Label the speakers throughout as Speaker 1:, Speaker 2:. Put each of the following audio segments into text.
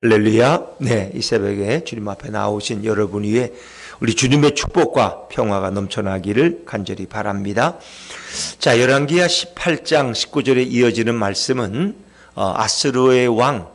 Speaker 1: 할렐루야. 네, 이 새벽에 주님 앞에 나오신 여러분 위에 우리 주님의 축복과 평화가 넘쳐나기를 간절히 바랍니다. 자, 열왕기하 18장 19절에 이어지는 말씀은 아스루의 왕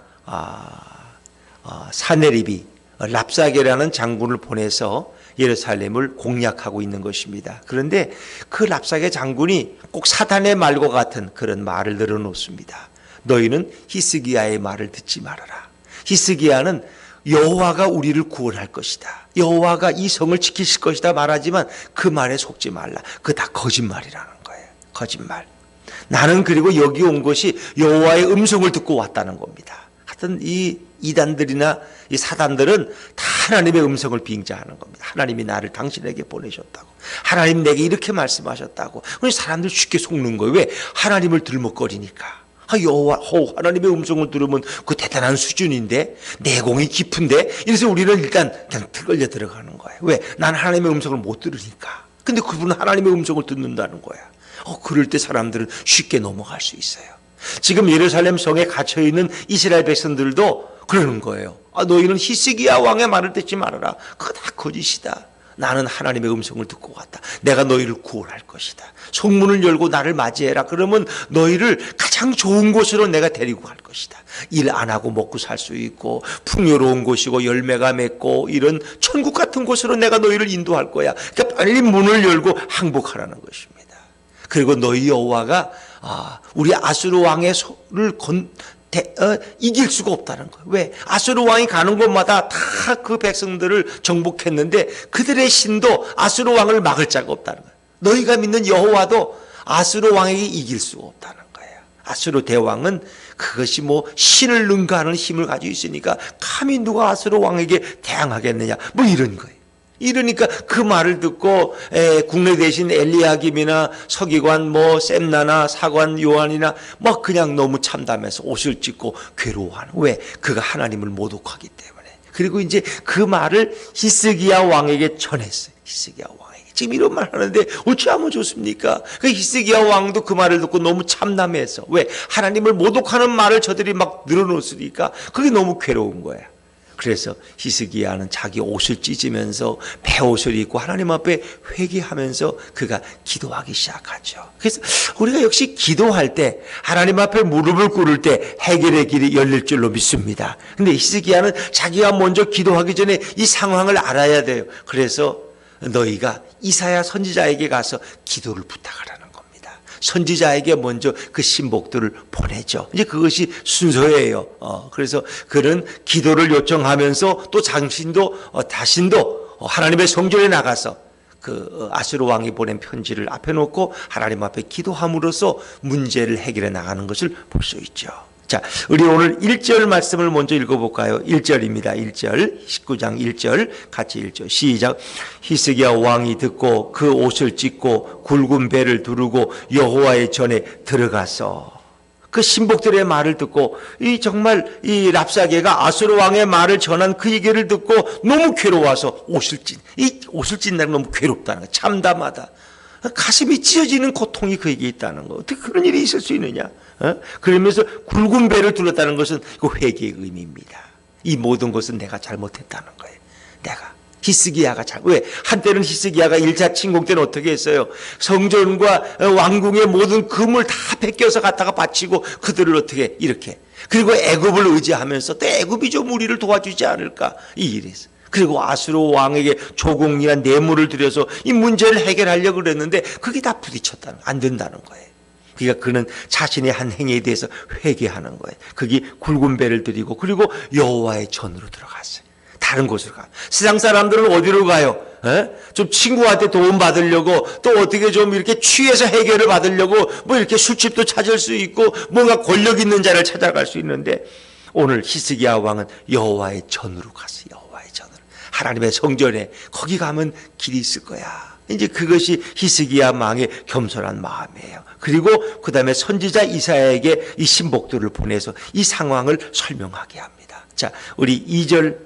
Speaker 1: 사네립이 랍사게라는 장군을 보내서 예루살렘을 공략하고 있는 것입니다. 그런데 그 랍사게 장군이 꼭 사단의 말과 같은 그런 말을 늘어놓습니다. 너희는 히스기야의 말을 듣지 말아라. 히스기야는 여호와가 우리를 구원할 것이다, 여호와가 이 성을 지키실 것이다 말하지만 그 말에 속지 말라. 그거 다 거짓말이라는 거예요. 거짓말. 나는 그리고 여기 온 것이 여호와의 음성을 듣고 왔다는 겁니다. 하여튼 이 이단들이나 이 사단들은 다 하나님의 음성을 빙자하는 겁니다. 하나님이 나를 당신에게 보내셨다고, 하나님 내게 이렇게 말씀하셨다고. 사람들 쉽게 속는 거예요. 왜? 하나님을 들먹거리니까. 여호와 하나님의 음성을 들으면 그 대단한 수준인데, 내공이 깊은데, 이래서 우리는 일단 그냥 끌려 들어가는 거예요. 왜? 난 하나님의 음성을 못 들으니까. 근데 그분은 하나님의 음성을 듣는다는 거야. 그럴 때 사람들은 쉽게 넘어갈 수 있어요. 지금 예루살렘 성에 갇혀있는 이스라엘 백성들도 그러는 거예요. 너희는 히스기야 왕의 말을 듣지 말아라. 그거 다 거짓이다. 나는 하나님의 음성을 듣고 왔다. 내가 너희를 구원할 것이다. 성문을 열고 나를 맞이해라. 그러면 너희를 가장 좋은 곳으로 내가 데리고 갈 것이다. 일 안 하고 먹고 살 수 있고 풍요로운 곳이고 열매가 맺고 이런 천국 같은 곳으로 내가 너희를 인도할 거야. 그러니까 빨리 문을 열고 항복하라는 것입니다. 그리고 너희 여호와가 우리 아수르 왕의 손을 이길 수가 없다는 거예요. 왜? 아수르 왕이 가는 곳마다 다 그 백성들을 정복했는데 그들의 신도 아수르 왕을 막을 자가 없다는 거예요. 너희가 믿는 여호와도 아수르 왕에게 이길 수가 없다는 거예요. 아수르 대왕은 그것이 신을 능가하는 힘을 가지고 있으니까 감히 누가 아수르 왕에게 대항하겠느냐, 이런 거예요. 이러니까 그 말을 듣고 국내 대신 엘리야김이나 서기관 셈나나 사관 요한이나 그냥 너무 참담해서 옷을 찢고 괴로워하는. 왜? 그가 하나님을 모독하기 때문에. 그리고 이제 그 말을 히스기야 왕에게 전했어요. 히스기야 왕에게 지금 이런 말 하는데 어찌하면 좋습니까? 그 히스기야 왕도 그 말을 듣고 너무 참담해서. 왜? 하나님을 모독하는 말을 저들이 막 늘어놓으니까 그게 너무 괴로운 거야. 그래서 히스기야는 자기 옷을 찢으면서 베옷을 입고 하나님 앞에 회개하면서 그가 기도하기 시작하죠. 그래서 우리가 역시 기도할 때, 하나님 앞에 무릎을 꿇을 때 해결의 길이 열릴 줄로 믿습니다. 근데 히스기야는 자기가 먼저 기도하기 전에 이 상황을 알아야 돼요. 그래서 너희가 이사야 선지자에게 가서 기도를 부탁하라는 겁니다. 선지자에게 먼저 그 신복들을 보내죠. 이제 그것이 순서예요. 그래서 그는 기도를 요청하면서 또 자신도 하나님의 성전에 나가서 그 아수르 왕이 보낸 편지를 앞에 놓고 하나님 앞에 기도함으로써 문제를 해결해 나가는 것을 볼 수 있죠. 자, 우리 오늘 1절 말씀을 먼저 읽어볼까요? 1절입니다. 1절, 19장 1절, 같이 1절, 시작. 히스기야 왕이 듣고 그 옷을 찢고 굵은 배를 두르고 여호와의 전에 들어가서, 그 신복들의 말을 듣고 정말 이 랍사게가 아수르 왕의 말을 전한 그 얘기를 듣고 너무 괴로워서 옷을 찢는다는 건 너무 괴롭다는 거, 참담하다. 가슴이 찢어지는 고통이 그에게 있다는 거. 어떻게 그런 일이 있을 수 있느냐? 그러면서 굵은 배를 둘렀다는 것은 그 회개의 의미입니다. 이 모든 것은 내가 잘못했다는 거예요. 내가. 히스기야가 왜? 한때는 히스기야가 1차 침공 때는 어떻게 했어요? 성전과 왕궁의 모든 금을 다 뺏겨서 갖다가 바치고 그들을 어떻게 이렇게. 그리고 애굽을 의지하면서 또 애굽이 좀 우리를 도와주지 않을까? 이 일에서. 그리고 아수르 왕에게 조공이나 뇌물을 들여서 이 문제를 해결하려고 그랬는데 그게 다 부딪혔다는 거예요. 안 된다는 거예요. 그러니까 그는 자신의 한 행위에 대해서 회개하는 거예요. 그게 굵은 배를 들이고 그리고 여호와의 전으로 들어갔어요. 다른 곳으로 가요. 세상 사람들은 어디로 가요? 좀 친구한테 도움 받으려고, 또 어떻게 좀 이렇게 취해서 해결을 받으려고 이렇게 술집도 찾을 수 있고 뭔가 권력 있는 자를 찾아갈 수 있는데, 오늘 히스기야 왕은 여호와의 전으로 갔어요. 여호와의 전으로. 하나님의 성전에 거기 가면 길이 있을 거야. 이제 그것이 히스기야 왕의 겸손한 마음이에요. 그리고 그 다음에 선지자 이사야에게 이 신복들을 보내서 이 상황을 설명하게 합니다. 자, 우리 2절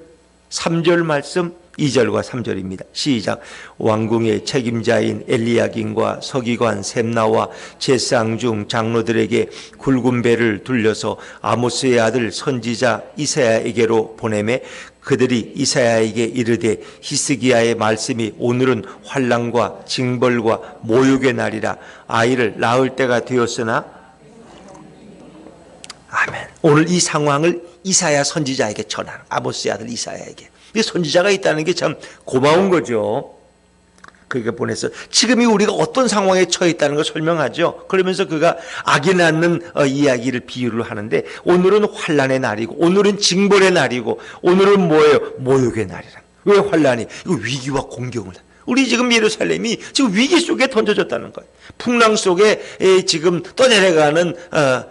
Speaker 1: 3절 말씀 2절과 3절입니다. 시작. 왕궁의 책임자인 엘리야긴과 서기관 셈나와 제사장 장로들에게 굵은 배를 둘려서 아모스의 아들 선지자 이사야에게로 보내매 그들이 이사야에게 이르되 히스기야의 말씀이 오늘은 환난과 징벌과 모욕의 날이라. 아이를 낳을 때가 되었으나 아멘. 오늘 이 상황을 이사야 선지자에게 전하는, 아모스의 아들 이사야에게. 선지자가 있다는 게 참 고마운 거죠. 그렇게 보내서 지금이 우리가 어떤 상황에 처해 있다는 걸 설명하죠. 그러면서 그가 아기 낳는 이야기를 비유를 하는데, 오늘은 환난의 날이고 오늘은 징벌의 날이고 오늘은 뭐예요? 모욕의 날이라. 왜 환난이? 이거 위기와 공경을. 우리 지금 예루살렘이 지금 위기 속에 던져졌다는 거예요. 풍랑 속에 지금 떠내려가는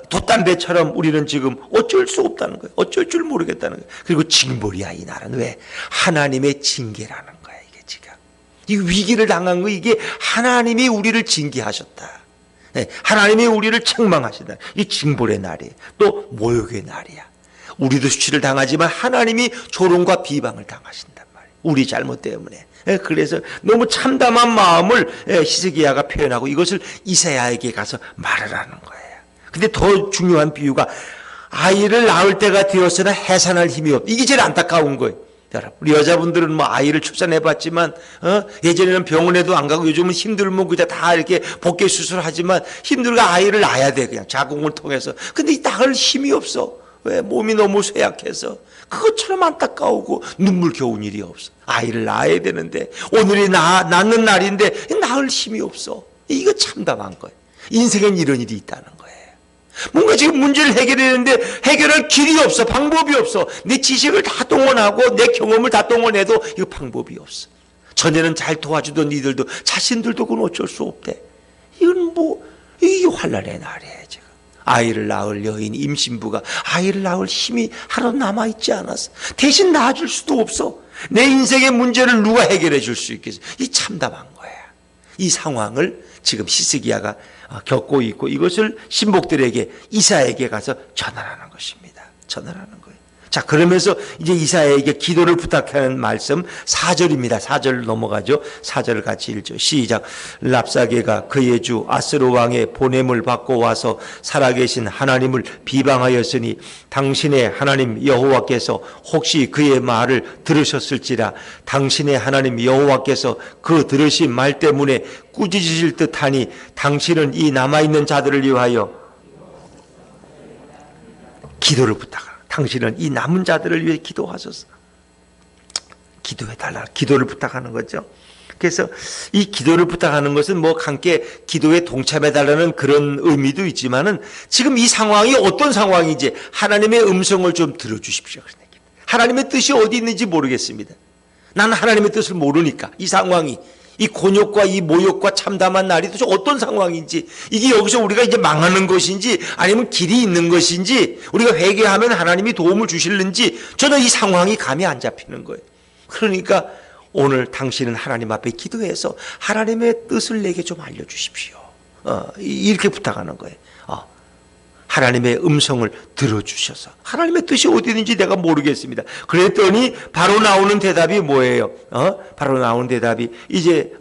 Speaker 1: 돛담배처럼 우리는 지금 어쩔 수 없다는 거예요. 어쩔 줄 모르겠다는 거예요. 그리고 징벌이야, 이 나라는. 왜? 하나님의 징계라는 거예요. 이게 지금 이 위기를 당한 거, 이게 하나님이 우리를 징계하셨다. 하나님이 우리를 책망하신다. 이 징벌의 날이에요. 또 모욕의 날이야. 우리도 수치를 당하지만 하나님이 조롱과 비방을 당하신단 말이에요. 우리 잘못 때문에. 그래서 너무 참담한 마음을 히스기야가 표현하고 이것을 이사야에게 가서 말을 하는 거예요. 근데 더 중요한 비유가 아이를 낳을 때가 되었으나 해산할 힘이 없다. 이게 제일 안타까운 거예요. 여러분, 우리 여자분들은 뭐 아이를 출산해봤지만 예전에는 병원에도 안 가고 요즘은 힘들면 그냥 다 이렇게 복개 수술하지만 힘들고 아이를 낳아야 돼. 그냥 자궁을 통해서. 근데 이 낳을 힘이 없어. 왜? 몸이 너무 쇠약해서. 그것처럼 안타까우고 눈물겨운 일이 없어. 아이를 낳아야 되는데 오늘이 낳는 날인데 낳을 힘이 없어. 이거 참담한 거예요. 인생엔 이런 일이 있다는 거예요. 뭔가 지금 문제를 해결했는데 해결할 길이 없어. 방법이 없어. 내 지식을 다 동원하고 내 경험을 다 동원해도 이거 방법이 없어. 전에는 잘 도와주던 이들도 자신들도 그건 어쩔 수 없대. 이건 이게 환난의 날이에요. 지금 아이를 낳을 여인, 임신부가 아이를 낳을 힘이 하나도 남아있지 않았어. 대신 낳아줄 수도 없어. 내 인생의 문제를 누가 해결해 줄 수 있겠어. 이 참담한 거야. 이 상황을 지금 히스기야가 겪고 있고 이것을 신복들에게, 이사야에게 가서 전하라는 것입니다. 전하라는 거예요. 자, 그러면서 이제 이사야에게 기도를 부탁하는 말씀 4절입니다. 4절 넘어가죠. 4절을 같이 읽죠. 시작. 랍사게가 그의 주 아스로 왕의 보냄을 받고 와서 살아계신 하나님을 비방하였으니 당신의 하나님 여호와께서 혹시 그의 말을 들으셨을지라. 당신의 하나님 여호와께서 그 들으신 말 때문에 꾸짖으실 듯하니 당신은 이 남아있는 자들을 위하여 기도를 부탁하라. 당신은 이 남은 자들을 위해 기도하소서. 기도해달라. 기도를 부탁하는 거죠. 그래서 이 기도를 부탁하는 것은 함께 기도에 동참해달라는 그런 의미도 있지만은 지금 이 상황이 어떤 상황인지 하나님의 음성을 좀 들어주십시오. 하나님의 뜻이 어디 있는지 모르겠습니다. 나는 하나님의 뜻을 모르니까 이 상황이, 이 곤욕과 이 모욕과 참담한 날이 도대체 어떤 상황인지, 이게 여기서 우리가 이제 망하는 것인지 아니면 길이 있는 것인지, 우리가 회개하면 하나님이 도움을 주실는지 저는 이 상황이 감이 안 잡히는 거예요. 그러니까 오늘 당신은 하나님 앞에 기도해서 하나님의 뜻을 내게 좀 알려주십시오. 이렇게 부탁하는 거예요. 하나님의 음성을 들어주셔서. 하나님의 뜻이 어디 있는지 내가 모르겠습니다. 그랬더니 바로 나오는 대답이 뭐예요? 바로 나오는 대답이 이제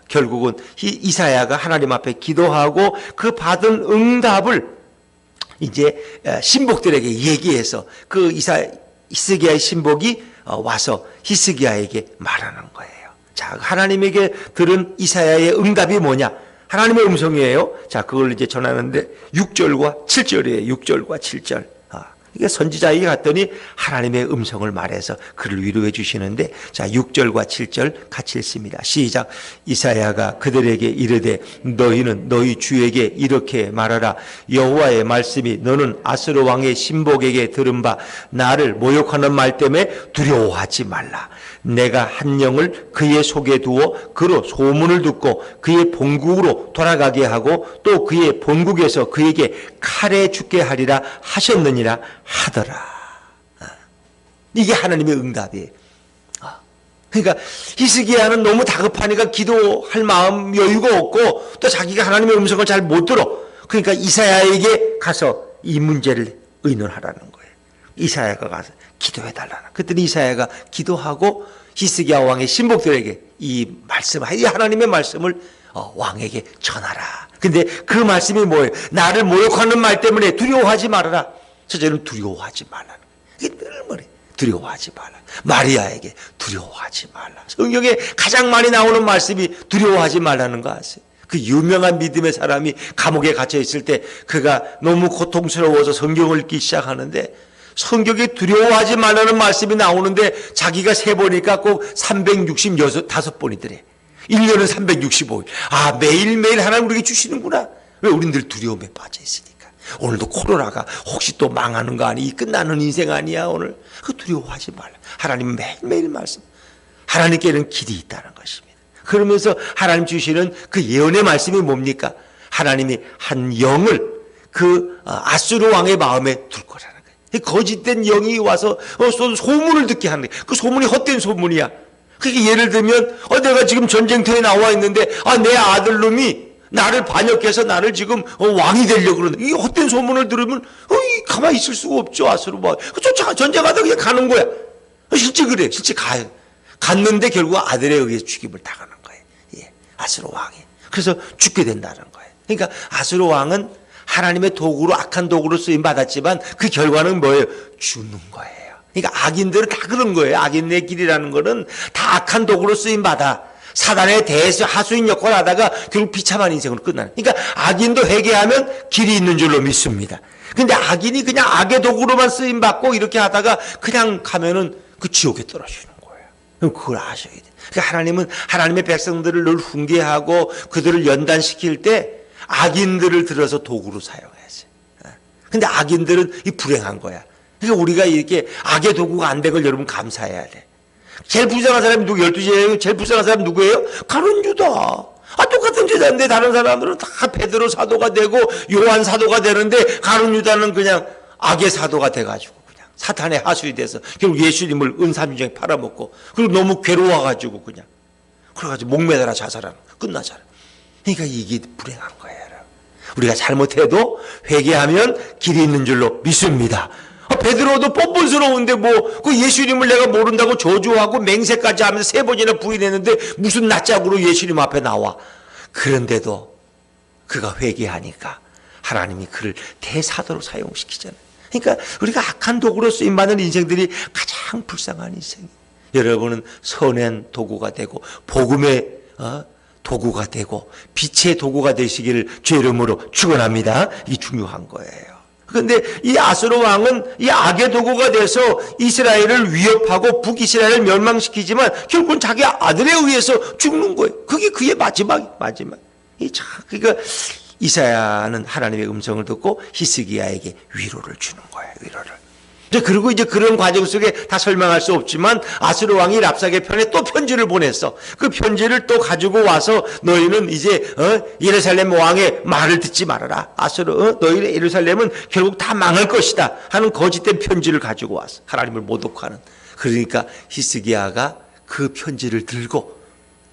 Speaker 1: 결국은 이사야가 하나님 앞에 기도하고 그 받은 응답을 이제 신복들에게 얘기해서 그 히스기야의 신복이 와서 히스기야에게 말하는 거예요. 자, 하나님에게 들은 이사야의 응답이 뭐냐? 하나님의 음성이에요. 자, 그걸 이제 전하는데 6절과 7절이에요. 6절과 7절. 이게 선지자에게 갔더니 하나님의 음성을 말해서 그를 위로해 주시는데, 자, 6절과 7절 같이 읽습니다. 시작. 이사야가 그들에게 이르되 너희는 너희 주에게 이렇게 말하라. 여호와의 말씀이 너는 아스로 왕의 신복에게 들은 바 나를 모욕하는 말 때문에 두려워하지 말라. 내가 한 영을 그의 속에 두어 그로 소문을 듣고 그의 본국으로 돌아가게 하고 또 그의 본국에서 그에게 칼에 죽게 하리라 하셨느니라 하더라. 이게 하나님의 응답이에요. 그러니까 히스기야는 너무 다급하니까 기도할 마음 여유가 없고 또 자기가 하나님의 음성을 잘 못 들어. 그러니까 이사야에게 가서 이 문제를 의논하라는 거예요. 이사야가 가서 기도해달라는. 그랬더니 이사야가 기도하고 히스기야 왕의 신복들에게 이 말씀, 이 하나님의 말씀을 왕에게 전하라. 근데 그 말씀이 뭐예요? 나를 모욕하는 말 때문에 두려워하지 말아라. 첫째는 두려워하지 말라는. 이게 늘 뭐래? 두려워하지 말라. 마리아에게 두려워하지 말라. 성경에 가장 많이 나오는 말씀이 두려워하지 말라는 거 아세요? 그 유명한 믿음의 사람이 감옥에 갇혀 있을 때 그가 너무 고통스러워서 성경을 읽기 시작하는데 성경에 두려워하지 말라는 말씀이 나오는데 자기가 세보니까 꼭 365번이더래. 1년은 365일. 아, 매일매일 하나님 우리에게 주시는구나. 왜? 우린 늘 두려움에 빠져 있으니까. 오늘도 코로나가 혹시 또 망하는 거 아니? 끝나는 인생 아니야 오늘? 그 두려워하지 말라. 하나님 매일매일 말씀. 하나님께는 길이 있다는 것입니다. 그러면서 하나님 주시는 그 예언의 말씀이 뭡니까? 하나님이 한 영을 그 아수르 왕의 마음에 둘 거라는 거예요. 거짓된 영이 와서 소문을 듣게 하는 거예요. 그 소문이 헛된 소문이야. 그게 예를 들면 내가 지금 전쟁터에 나와 있는데 내 아들놈이 나를 반역해서 나를 지금 왕이 되려고 그러는데 이 헛된 소문을 들으면 가만히 있을 수가 없죠. 아수르 왕. 쫓아가 전쟁하다 그냥 가는 거야. 실제 그래. 실제 가요. 갔는데 결국 아들에 의해서 죽임을 당하는 거예요. 예, 아수르 왕이. 그래서 죽게 된다는 거예요. 그러니까 아수르 왕은 하나님의 도구로 악한 도구로 쓰임 받았지만 그 결과는 뭐예요? 죽는 거예요. 그러니까 악인들은 다 그런 거예요. 악인의 길이라는 거는 다 악한 도구로 쓰임 받아. 사단의 대수 하수인 역할을 하다가 결국 비참한 인생으로 끝나는. 그러니까 악인도 회개하면 길이 있는 줄로 믿습니다. 근데 악인이 그냥 악의 도구로만 쓰임 받고 이렇게 하다가 그냥 가면은 그 지옥에 떨어지는 거예요. 그럼 그걸 아셔야 돼요. 그러니까 하나님은 하나님의 백성들을 늘 훈계하고 그들을 연단시킬 때 악인들을 들어서 도구로 사용했어요. 근데 악인들은 이 불행한 거야. 그러니까 우리가 이렇게 악의 도구가 안 된 걸 여러분 감사해야 돼. 제일 불쌍한 사람이 누구? 12제예요. 제일 불쌍한 사람이 누구예요? 가룟 유다. 똑같은 제자인데 다른 사람들은 다 베드로 사도가 되고 요한 사도가 되는데 가룟 유다는 그냥 악의 사도가 돼가지고 그냥 사탄의 하수이 돼서 결국 예수님을 은삼중에 팔아먹고 그리고 너무 괴로워가지고 그냥 그래가지고 목매달아 자살하는 거 끝나잖아. 그러니까 이게 불행한 거예요. 우리가 잘못해도 회개하면 길이 있는 줄로 믿습니다. 베드로도 뻔뻔스러운데 그 예수님을 내가 모른다고 저주하고 맹세까지 하면서 3번이나 부인했는데 무슨 낯짝으로 예수님 앞에 나와. 그런데도 그가 회개하니까 하나님이 그를 대사도로 사용시키잖아요. 그러니까 우리가 악한 도구로 쓰임받는 인생들이 가장 불쌍한 인생이에요. 여러분은 선한 도구가 되고 복음의 도구가 되고 빛의 도구가 되시기를 주의 이름으로 축원합니다. 이게 중요한 거예요. 그런데 이 아수르 왕은 이 악의 도구가 돼서 이스라엘을 위협하고 북이스라엘을 멸망시키지만 결국은 자기 아들에 의해서 죽는 거예요. 그게 그의 마지막. 그러니까 이사야는 하나님의 음성을 듣고 히스기야에게 위로를 주는 거예요. 위로를. 그리고 이제 그런 과정 속에 다 설명할 수 없지만 아수르 왕이 랍사게 편에 또 편지를 보냈어. 그 편지를 또 가지고 와서 너희는 이제 예루살렘 왕의 말을 듣지 말아라. 너희의 예루살렘은 결국 다 망할 것이다 하는 거짓된 편지를 가지고 왔어. 하나님을 모독하는. 그러니까 히스기야가 그 편지를 들고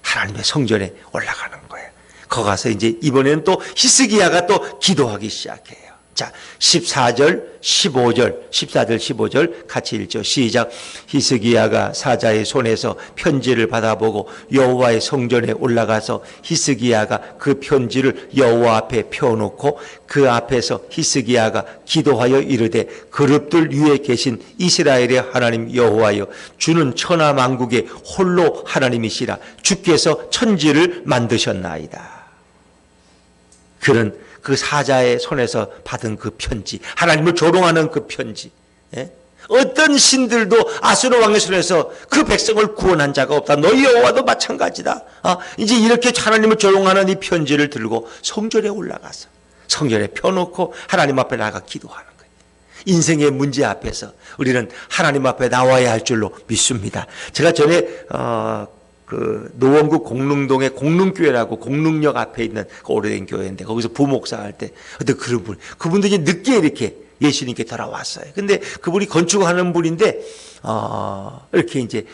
Speaker 1: 하나님의 성전에 올라가는 거예요. 거기 가서 이제 이번에는 또 히스기야가 또 기도하기 시작해요. 자, 14절, 15절 같이 읽죠. 시작. 히스기야가 사자의 손에서 편지를 받아보고 여호와의 성전에 올라가서 히스기야가 그 편지를 여호와 앞에 펴놓고 그 앞에서 히스기야가 기도하여 이르되 그룹들 위에 계신 이스라엘의 하나님 여호와여 주는 천하 만국의 홀로 하나님이시라 주께서 천지를 만드셨나이다. 그는 그 사자의 손에서 받은 그 편지, 하나님을 조롱하는 그 편지. 어떤 신들도 아수르 왕의 손에서 그 백성을 구원한 자가 없다. 너희 여호와도 마찬가지다. 이제 이렇게 하나님을 조롱하는 이 편지를 들고 성전에 올라가서 성전에 펴놓고 하나님 앞에 나가 기도하는 거예요. 인생의 문제 앞에서 우리는 하나님 앞에 나와야 할 줄로 믿습니다. 제가 전에 그 노원구 공릉동의 공릉교회라고 공릉역 앞에 있는 그 오래된 교회인데 거기서 부목사 할 때 어떤 그분들이 늦게 이렇게 예수님께 돌아왔어요. 근데 그분이 건축하는 분인데 이렇게 이제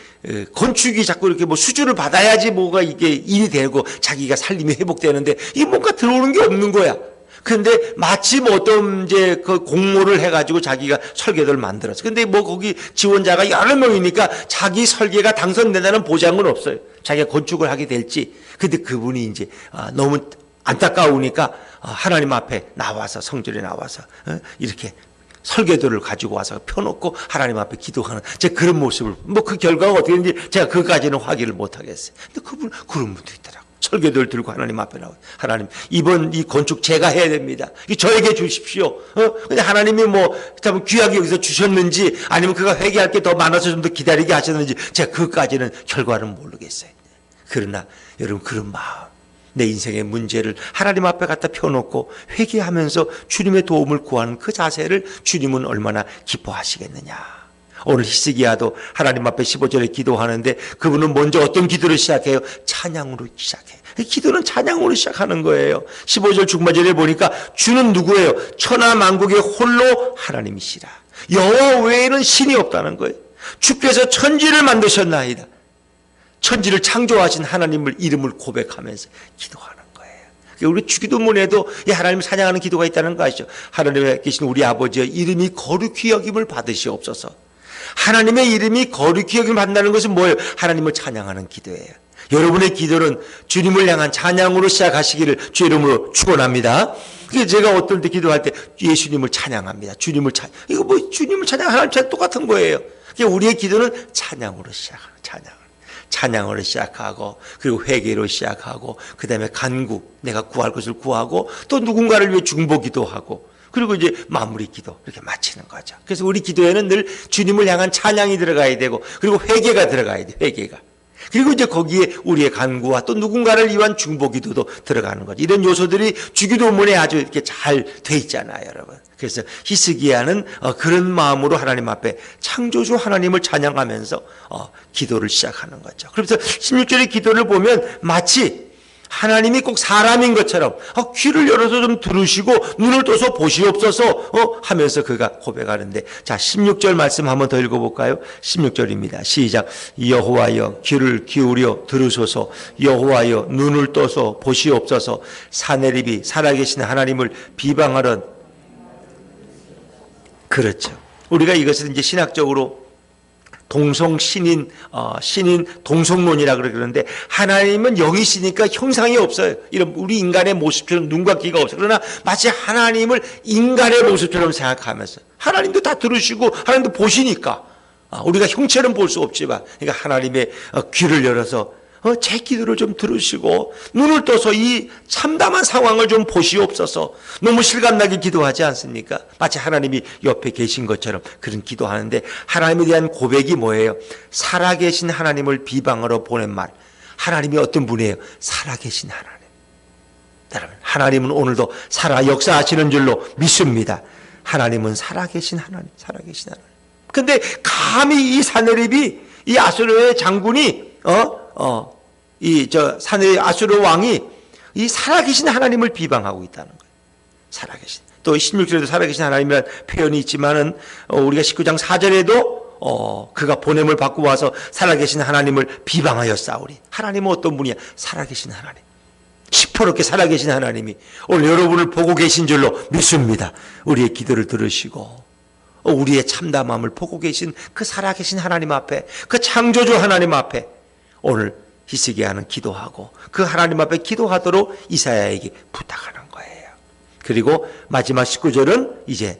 Speaker 1: 건축이 자꾸 이렇게 수주를 받아야지 뭐가 이게 일이 되고 자기가 살림이 회복되는데 이게 뭔가 들어오는 게 없는 거야. 근데 마침 어떤 이제 그 공모를 해가지고 자기가 설계도를 만들었어. 근데 뭐 거기 지원자가 여러 명이니까 자기 설계가 당선된다는 보장은 없어요. 자기가 건축을 하게 될지. 근데 그분이 이제 너무 안타까우니까 하나님 앞에 나와서, 성전에 나와서 이렇게 설계도를 가지고 와서 펴놓고 하나님 앞에 기도하는 제가 그런 모습을, 뭐 그 결과가 어떻게 되는지 제가 그까지는 확인을 못 하겠어요. 근데 그분 그런 분도 있더라고요. 설계도를 들고 하나님 앞에 나와요. 하나님, 이번 이 건축 제가 해야 됩니다. 저에게 주십시오. 근데 하나님이 뭐 참 귀하게 여기서 주셨는지 아니면 그가 회개할 게 더 많아서 좀 더 기다리게 하셨는지 제가 그까지는 결과는 모르겠어요. 그러나 여러분, 그런 마음, 내 인생의 문제를 하나님 앞에 갖다 펴놓고 회개하면서 주님의 도움을 구하는 그 자세를 주님은 얼마나 기뻐하시겠느냐. 오늘 히스기야도 하나님 앞에 15절에 기도하는데 그분은 먼저 어떤 기도를 시작해요? 찬양으로 시작해요. 기도는 찬양으로 시작하는 거예요. 15절 중반절에 보니까 주는 누구예요? 천하 만국의 홀로 하나님이시라. 여호와 외에는 신이 없다는 거예요. 주께서 천지를 만드셨나이다. 천지를 창조하신 하나님을 이름을 고백하면서 기도하는 거예요. 우리 주기도문에도 이 하나님을 찬양하는 기도가 있다는 거 아시죠? 하나님에 계신 우리 아버지의 이름이 거룩히 여김을 받으시옵소서. 하나님의 이름이 거룩히 여김을 받는다는 것은 뭐예요? 하나님을 찬양하는 기도예요. 여러분의 기도는 주님을 향한 찬양으로 시작하시기를 주 이름으로 축원합니다. 그래서 제가 어떨 때 기도할 때 예수님을 찬양합니다. 주님을 이거 뭐 주님을 찬양, 하나님 찬양 똑같은 거예요. 우리의 기도는 찬양으로 시작하는, 찬양으로 시작하고, 그리고 회개로 시작하고, 그 다음에 간구, 내가 구할 것을 구하고, 또 누군가를 위해 중보기도 하고, 그리고 이제 마무리 기도, 이렇게 마치는 거죠. 그래서 우리 기도에는 늘 주님을 향한 찬양이 들어가야 되고, 그리고 회개가 들어가야 돼요. 회개가. 그리고 이제 거기에 우리의 간구와 또 누군가를 위한 중보기도도 들어가는 거죠. 이런 요소들이 주기도문에 아주 이렇게 잘 돼 있잖아요, 여러분. 그래서 히스기야는 그런 마음으로 하나님 앞에 창조주 하나님을 찬양하면서 기도를 시작하는 거죠. 그래서 16절의 기도를 보면 마치 하나님이 꼭 사람인 것처럼 귀를 열어서 좀 들으시고 눈을 떠서 보시옵소서 하면서 그가 고백하는데, 자 16절 말씀 한번 더 읽어볼까요? 16절입니다. 시작. 여호와여 귀를 기울여 들으소서. 여호와여 눈을 떠서 보시옵소서. 사내립이 살아계신 하나님을 비방하던. 그렇죠. 우리가 이것을 이제 신학적으로 동성신인, 신인 동성론이라 그러는데, 하나님은 영이시니까 형상이 없어요. 이런 우리 인간의 모습처럼 눈과 귀가 없어요. 그러나 마치 하나님을 인간의 모습처럼 생각하면서, 하나님도 다 들으시고 하나님도 보시니까 우리가 형체는 볼 수 없지만, 그러니까 하나님의 귀를 열어서 제 기도를 좀 들으시고 눈을 떠서 이 참담한 상황을 좀 보시옵소서. 너무 실감나게 기도하지 않습니까? 마치 하나님이 옆에 계신 것처럼 그런 기도하는데, 하나님에 대한 고백이 뭐예요? 살아계신 하나님을 비방하러 보낸 말. 하나님이 어떤 분이에요? 살아계신 하나님. 여러분, 하나님은 오늘도 살아 역사하시는 줄로 믿습니다. 하나님은 살아계신 하나님, 살아계신 하나님. 근데 감히 이 사내립이, 이 아수르의 장군이 사내 아수르 왕이 이 살아계신 하나님을 비방하고 있다는 거예요. 살아계신. 또 16절에도 살아계신 하나님이라는 표현이 있지만은 우리가 19장 4절에도 그가 보냄을 받고 와서 살아계신 하나님을 비방하여 싸우리. 하나님은 어떤 분이야? 살아계신 하나님. 시퍼렇게 살아계신 하나님이 오늘 여러분을 보고 계신 줄로 믿습니다. 우리의 기도를 들으시고 우리의 참담함을 보고 계신 그 살아계신 하나님 앞에, 그 창조주 하나님 앞에 오늘 히스기야는 기도하고 그 하나님 앞에 기도하도록 이사야에게 부탁하는 거예요. 그리고 마지막 19절은 이제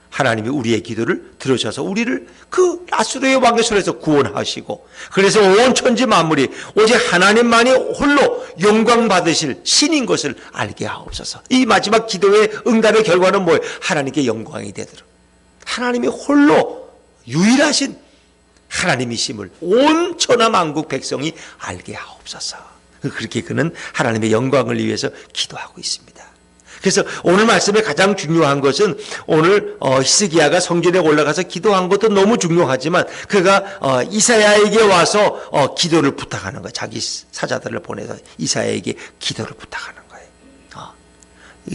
Speaker 1: 하나님이 우리의 기도를 들으셔서 우리를 그 아수르의 왕의 손에서 구원하시고, 그래서 온 천지 만물이 오직 하나님만이 홀로 영광 받으실 신인 것을 알게 하옵소서. 이 마지막 기도의 응답의 결과는 뭐예요? 하나님께 영광이 되도록, 하나님이 홀로 유일하신 하나님이심을 온 천하 만국 백성이 알게 하옵소서. 그렇게 그는 하나님의 영광을 위해서 기도하고 있습니다. 그래서 오늘 말씀에 가장 중요한 것은, 오늘 히스기야가 성전에 올라가서 기도한 것도 너무 중요하지만 그가 이사야에게 와서 기도를 부탁하는 거예요. 자기 사자들을 보내서 이사야에게 기도를 부탁하는 거예요.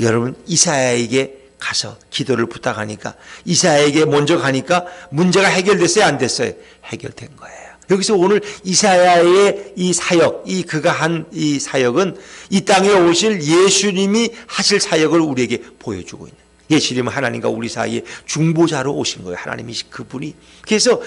Speaker 1: 여러분, 이사야에게 가서 기도를 부탁하니까, 이사야에게 먼저 가니까 문제가 해결됐어요, 안 됐어요? 해결된 거예요. 여기서 오늘 이사야의 이 사역, 그가 한 이 사역은 이 땅에 오실 예수님이 하실 사역을 우리에게 보여주고 있는, 예수님은 하나님과 우리 사이에 중보자로 오신 거예요. 하나님이 그분이. 그래서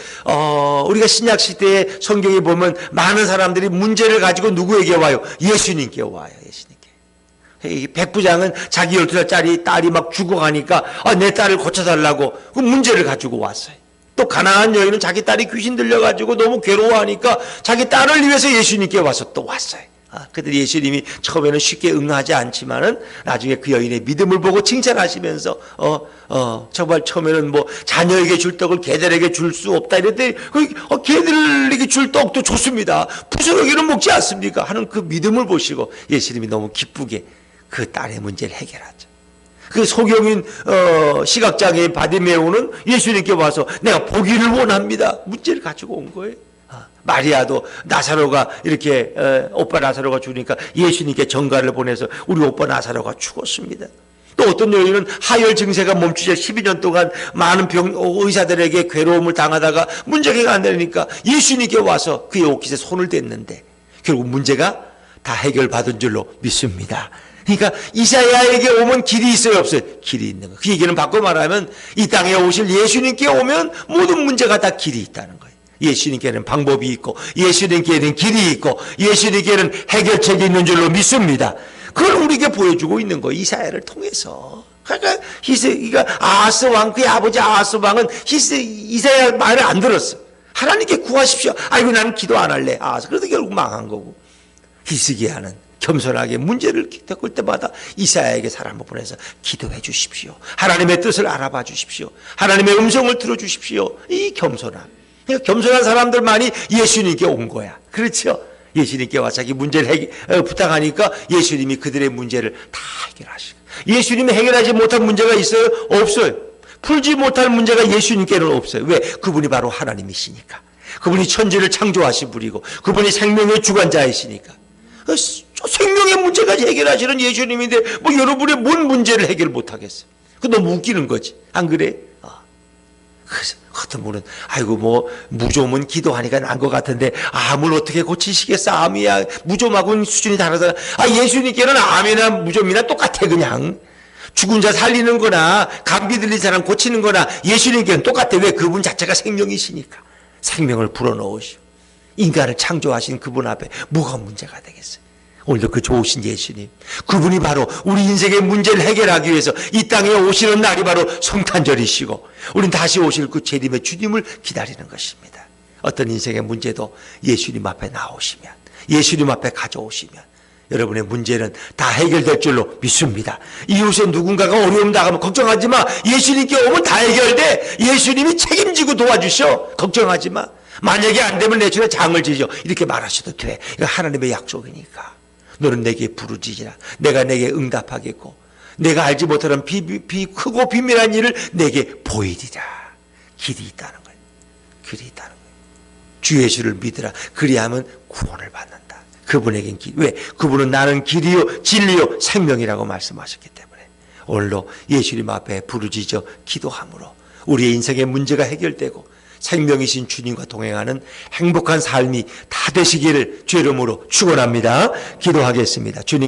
Speaker 1: 우리가 신약 시대에 성경에 보면 많은 사람들이 문제를 가지고 누구에게 와요? 예수님께 와요. 예수님께. 백부장은 자기 12살짜리 딸이 막 죽어가니까 내 딸을 고쳐달라고 그 문제를 가지고 왔어요. 또 가난한 여인은 자기 딸이 귀신 들려가지고 너무 괴로워하니까 자기 딸을 위해서 예수님께 와서 또 왔어요. 그때 예수님이 처음에는 쉽게 응하지 않지만은 나중에 그 여인의 믿음을 보고 칭찬하시면서 정말 처음에는 뭐 자녀에게 줄 떡을 개들에게 줄 수 없다 이랬더니 개들에게 줄 떡도 좋습니다. 부스러기는 먹지 않습니까? 하는 그 믿음을 보시고 예수님이 너무 기쁘게 그 딸의 문제를 해결하죠. 그 소경인 시각장애인 바디메오는 예수님께 와서 내가 보기를 원합니다. 문제를 가지고 온 거예요. 마리아도 나사로가 이렇게 오빠 나사로가 죽으니까 예수님께 전가를 보내서 우리 오빠 나사로가 죽었습니다. 또 어떤 여인은 하열 증세가 멈추자 12년 동안 많은 의사들에게 괴로움을 당하다가 문제가 안 되니까 예수님께 와서 그의 옷깃에 손을 댔는데 결국 문제가 다 해결받은 줄로 믿습니다. 그러니까 이사야에게 오면 길이 있어요, 없어요? 길이 있는 거예요. 그 얘기는 바꿔 말하면 이 땅에 오실 예수님께 오면 모든 문제가 다 길이 있다는 거예요. 예수님께는 방법이 있고 예수님께는 길이 있고 예수님께는 해결책이 있는 줄로 믿습니다. 그걸 우리에게 보여주고 있는 거예요. 이사야를 통해서. 그러니까 아하스 왕, 그의 아버지 아하스 왕은 이사야 말을 안 들었어. 하나님께 구하십시오. 아이고 나는 기도 안 할래. 그래도 결국 망한 거고. 히스기야는 겸손하게 문제를 겪을 때마다 이사야에게 사람을 보내서 기도해 주십시오. 하나님의 뜻을 알아봐 주십시오. 하나님의 음성을 들어주십시오. 이 겸손함. 그러니까 겸손한 사람들만이 예수님께 온 거야. 그렇죠? 예수님께 와서 자기 문제를 부탁하니까 예수님이 그들의 문제를 다 해결하시고. 예수님이 해결하지 못한 문제가 있어요? 없어요. 풀지 못할 문제가 예수님께는 없어요. 왜? 그분이 바로 하나님이시니까. 그분이 천지를 창조하신 분이고 그분이 생명의 주관자이시니까. 생명의 문제까지 해결하시는 예수님인데 뭐 여러분의 뭔 문제를 해결 못하겠어요. 그 너무 웃기는 거지. 안 그래? 그래서 어떤 분은 아이고 뭐 무좀은 기도하니까 난 것 같은데 암을 어떻게 고치시겠어? 암이야 무좀하고는 수준이 다르잖아. 예수님께는 암이나 무좀이나 똑같아. 그냥 죽은 자 살리는 거나 감기 들린 사람 고치는 거나 예수님께는 똑같아. 왜? 그분 자체가 생명이시니까. 생명을 불어넣으시오. 인간을 창조하신 그분 앞에 뭐가 문제가 되겠어요? 오늘도 그 좋으신 예수님, 그분이 바로 우리 인생의 문제를 해결하기 위해서 이 땅에 오시는 날이 바로 성탄절이시고 우린 다시 오실 그 재림의 주님을 기다리는 것입니다. 어떤 인생의 문제도 예수님 앞에 나오시면, 예수님 앞에 가져오시면 여러분의 문제는 다 해결될 줄로 믿습니다. 이웃에 누군가가 어려움 당하면 걱정하지 마. 예수님께 오면 다 해결돼. 예수님이 책임지고 도와주셔. 걱정하지 마. 만약에 안 되면 내 집에 장을 지죠. 이렇게 말하셔도 돼. 이거 하나님의 약속이니까. 너는 내게 부르짖으라. 내가 내게 응답하겠고 내가 알지 못하는 크고 비밀한 일을 내게 보이리라. 길이 있다는 거예요. 길이 있다는 거예요. 주 예수를 믿으라. 그리하면 구원을 받는다. 그분에겐 길. 왜? 그분은 나는 길이요 진리요 생명이라고 말씀하셨기 때문에 오늘도 예수님 앞에 부르짖어 기도함으로 우리의 인생의 문제가 해결되고 생명이신 주님과 동행하는 행복한 삶이 다 되시기를 주의 이름으로 축원합니다. 기도하겠습니다. 주님.